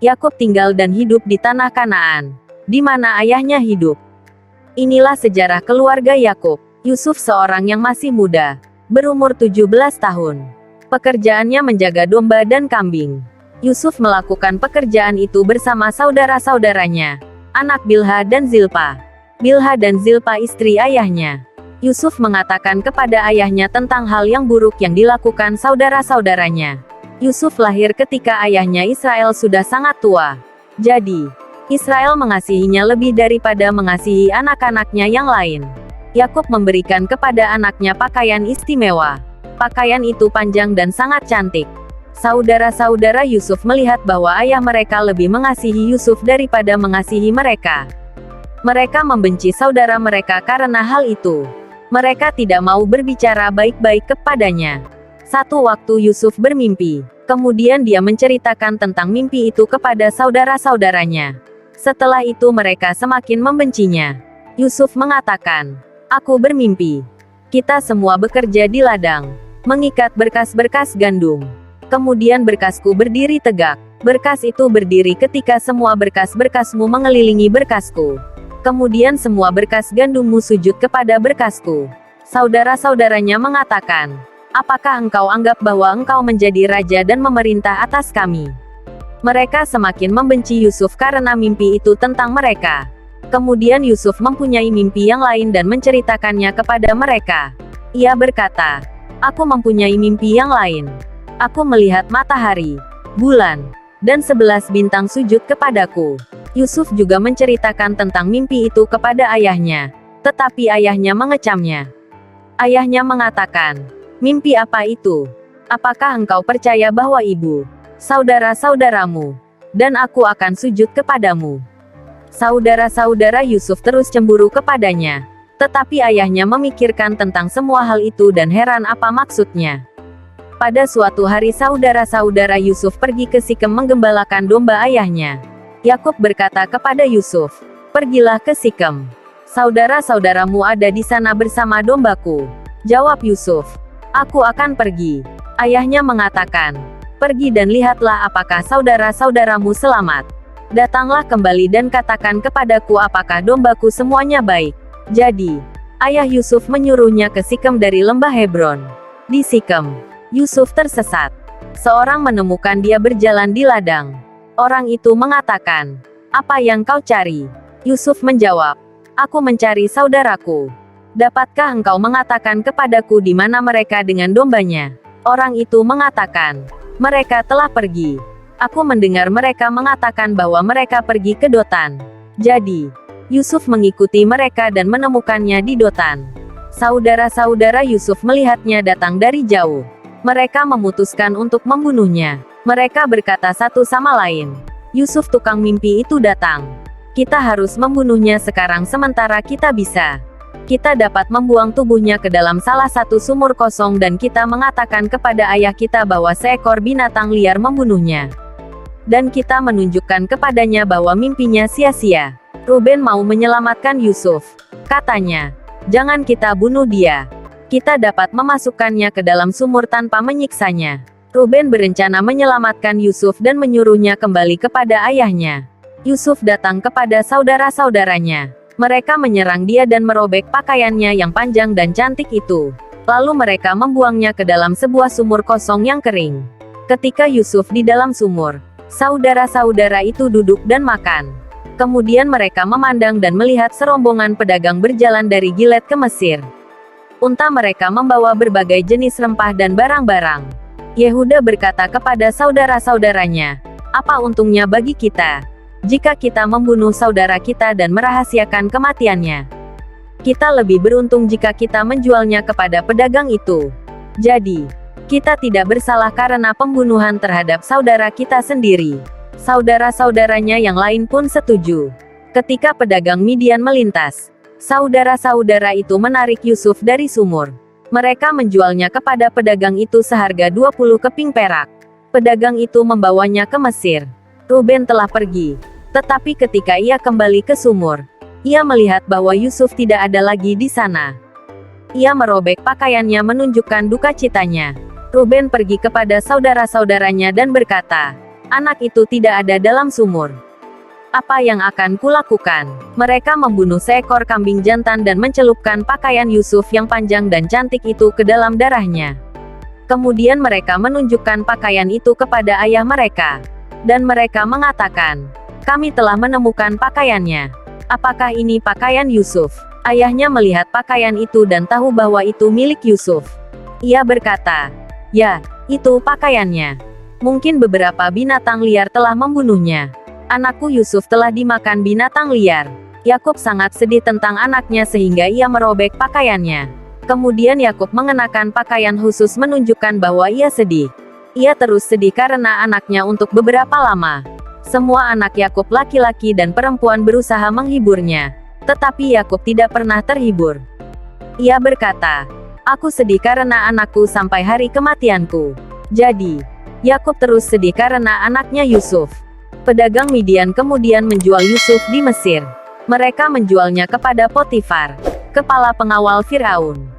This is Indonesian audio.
Yakub tinggal dan hidup di tanah Kanaan, di mana ayahnya hidup. Inilah sejarah keluarga Yakub. Yusuf seorang yang masih muda, berumur 17 tahun. Pekerjaannya menjaga domba dan kambing. Yusuf melakukan pekerjaan itu bersama saudara-saudaranya, anak Bilha dan Zilpa. Bilha dan Zilpa istri ayahnya. Yusuf mengatakan kepada ayahnya tentang hal yang buruk yang dilakukan saudara-saudaranya. Yusuf lahir ketika ayahnya Israel sudah sangat tua. Jadi, Israel mengasihinya lebih daripada mengasihi anak-anaknya yang lain. Yakub memberikan kepada anaknya pakaian istimewa. Pakaian itu panjang dan sangat cantik. Saudara-saudara Yusuf melihat bahwa ayah mereka lebih mengasihi Yusuf daripada mengasihi mereka. Mereka membenci saudara mereka karena hal itu. Mereka tidak mau berbicara baik-baik kepadanya. Satu waktu Yusuf bermimpi. Kemudian dia menceritakan tentang mimpi itu kepada saudara-saudaranya. Setelah itu mereka semakin membencinya. Yusuf mengatakan, "Aku bermimpi. Kita semua bekerja di ladang, mengikat berkas-berkas gandum. Kemudian berkasku berdiri tegak. Berkas itu berdiri ketika semua berkas-berkasmu mengelilingi berkasku. Kemudian semua berkas gandummu sujud kepada berkasku." Saudara-saudaranya mengatakan, "Apakah engkau anggap bahwa engkau menjadi raja dan memerintah atas kami?" Mereka semakin membenci Yusuf karena mimpi itu tentang mereka. Kemudian Yusuf mempunyai mimpi yang lain dan menceritakannya kepada mereka. Ia berkata, "Aku mempunyai mimpi yang lain. Aku melihat matahari, bulan, dan 11 bintang sujud kepadaku." Yusuf juga menceritakan tentang mimpi itu kepada ayahnya, tetapi ayahnya mengecamnya. Ayahnya mengatakan, "Mimpi apa itu? Apakah engkau percaya bahwa ibu, saudara-saudaramu, dan aku akan sujud kepadamu?" Saudara-saudara Yusuf terus cemburu kepadanya, tetapi ayahnya memikirkan tentang semua hal itu dan heran apa maksudnya. Pada suatu hari saudara-saudara Yusuf pergi ke Sikem menggembalakan domba ayahnya. Yakub berkata kepada Yusuf, "Pergilah ke Sikem. Saudara-saudaramu ada di sana bersama dombaku." Jawab Yusuf, "Aku akan pergi." Ayahnya mengatakan, "Pergi dan lihatlah apakah saudara-saudaramu selamat. Datanglah kembali dan katakan kepadaku apakah dombaku semuanya baik." Jadi, ayah Yusuf menyuruhnya ke Sikem dari lembah Hebron. Di Sikem, Yusuf tersesat. Seorang menemukan dia berjalan di ladang. Orang itu mengatakan, "Apa yang kau cari?" Yusuf menjawab, "Aku mencari saudaraku. Dapatkah engkau mengatakan kepadaku di mana mereka dengan dombanya?" Orang itu mengatakan, "Mereka telah pergi. Aku mendengar mereka mengatakan bahwa mereka pergi ke Dotan." Jadi, Yusuf mengikuti mereka dan menemukannya di Dotan. Saudara-saudara Yusuf melihatnya datang dari jauh. Mereka memutuskan untuk membunuhnya. Mereka berkata satu sama lain, "Yusuf tukang mimpi itu datang. Kita harus membunuhnya sekarang sementara kita bisa. Kita dapat membuang tubuhnya ke dalam salah satu sumur kosong dan kita mengatakan kepada ayah kita bahwa seekor binatang liar membunuhnya. Dan kita menunjukkan kepadanya bahwa mimpinya sia-sia." Ruben mau menyelamatkan Yusuf. Katanya, "Jangan kita bunuh dia. Kita dapat memasukkannya ke dalam sumur tanpa menyiksanya." Ruben berencana menyelamatkan Yusuf dan menyuruhnya kembali kepada ayahnya. Yusuf datang kepada saudara-saudaranya. Mereka menyerang dia dan merobek pakaiannya yang panjang dan cantik itu. Lalu mereka membuangnya ke dalam sebuah sumur kosong yang kering. Ketika Yusuf di dalam sumur, saudara-saudara itu duduk dan makan. Kemudian mereka memandang dan melihat serombongan pedagang berjalan dari Gilead ke Mesir. Unta mereka membawa berbagai jenis rempah dan barang-barang. Yehuda berkata kepada saudara-saudaranya, "Apa untungnya bagi kita jika kita membunuh saudara kita dan merahasiakan kematiannya? Kita lebih beruntung jika kita menjualnya kepada pedagang itu. Jadi, kita tidak bersalah karena pembunuhan terhadap saudara kita sendiri." Saudara-saudaranya yang lain pun setuju. Ketika pedagang Midian melintas, saudara-saudara itu menarik Yusuf dari sumur. Mereka menjualnya kepada pedagang itu seharga 20 keping perak. Pedagang itu membawanya ke Mesir. Ruben telah pergi. Tetapi ketika ia kembali ke sumur, ia melihat bahwa Yusuf tidak ada lagi di sana. Ia merobek pakaiannya menunjukkan duka citanya. Ruben pergi kepada saudara-saudaranya dan berkata, Anak itu tidak ada dalam sumur. Apa yang akan kulakukan? Mereka membunuh seekor kambing jantan dan mencelupkan pakaian Yusuf yang panjang dan cantik itu ke dalam darahnya. Kemudian mereka menunjukkan pakaian itu kepada ayah mereka. Dan mereka mengatakan, "Kami telah menemukan pakaiannya. Apakah ini pakaian Yusuf?" Ayahnya melihat pakaian itu dan tahu bahwa itu milik Yusuf. Ia berkata, "Ya, itu pakaiannya. Mungkin beberapa binatang liar telah membunuhnya. Anakku Yusuf telah dimakan binatang liar." Yakub sangat sedih tentang anaknya sehingga ia merobek pakaiannya. Kemudian Yakub mengenakan pakaian khusus menunjukkan bahwa ia sedih. Ia terus sedih karena anaknya untuk beberapa lama. Semua anak Yakub laki-laki dan perempuan berusaha menghiburnya. Tetapi Yakub tidak pernah terhibur. Ia berkata, "Aku sedih karena anakku sampai hari kematianku." Jadi, Yakub terus sedih karena anaknya Yusuf. Pedagang Midian kemudian menjual Yusuf di Mesir. Mereka menjualnya kepada Potifar, kepala pengawal Firaun.